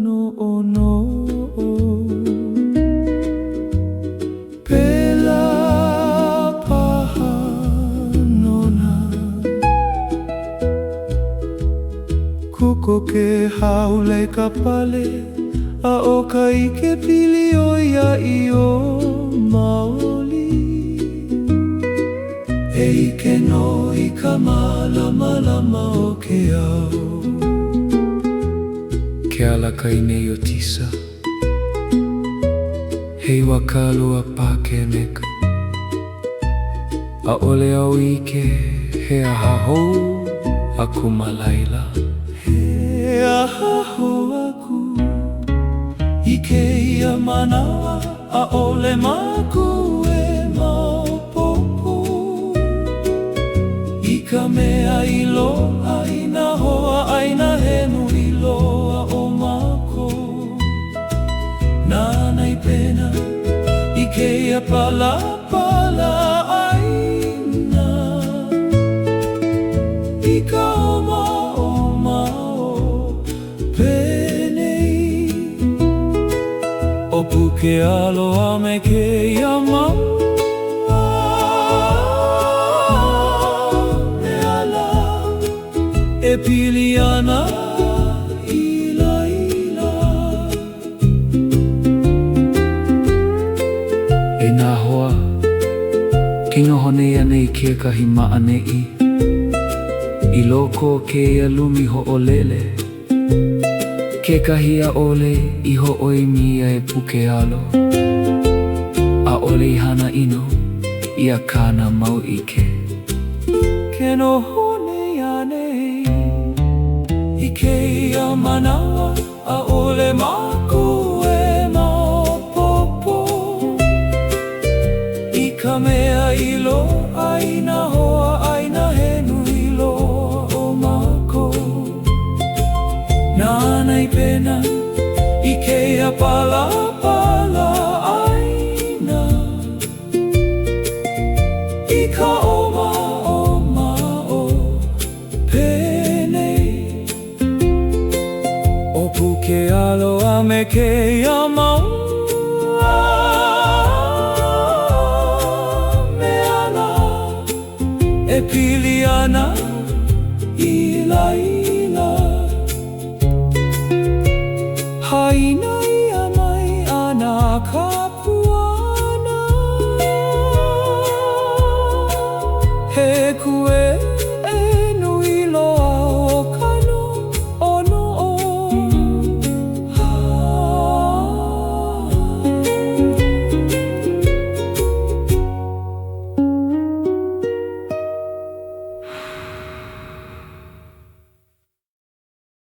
no pēlā paha nona Kokoke haole kapale a'oka ikepili oia'i'o maoli ike no ika mālamalama o ke ao ke alaka'i nei o Tisza he iwakālua pākēneka a'ole au ike he ahahou aku laila he ahahou aku i kēia manawa a'ole mākou e maopopo i ka mea i loa'a āina hoa āina he nui loa ōma'oma'o nana i pēlā i kēia pēlā āina i ka ōma'oma'o o puke aloha me kēia maua me ala e pili ana i laila e nā hoa kinga hone ane i ke kahi ma'anei i loko kēia lumi ho'olele ke kahi a'ole i ho'oi mia e puke alo a'ole i hana ino i a kāna mau ike ke no hone ane i kēia manawa a'ole mākou e maopopo i ka mea i loa'a āina hoa āina he nui loa ōma'o nana i pēlā i kēia pēlā āina i ka ōma'oma'o pēnei o puke aloha me kēia maua me ala e pili ana i laila āina ia mai ana ka puana he kū'ē'ē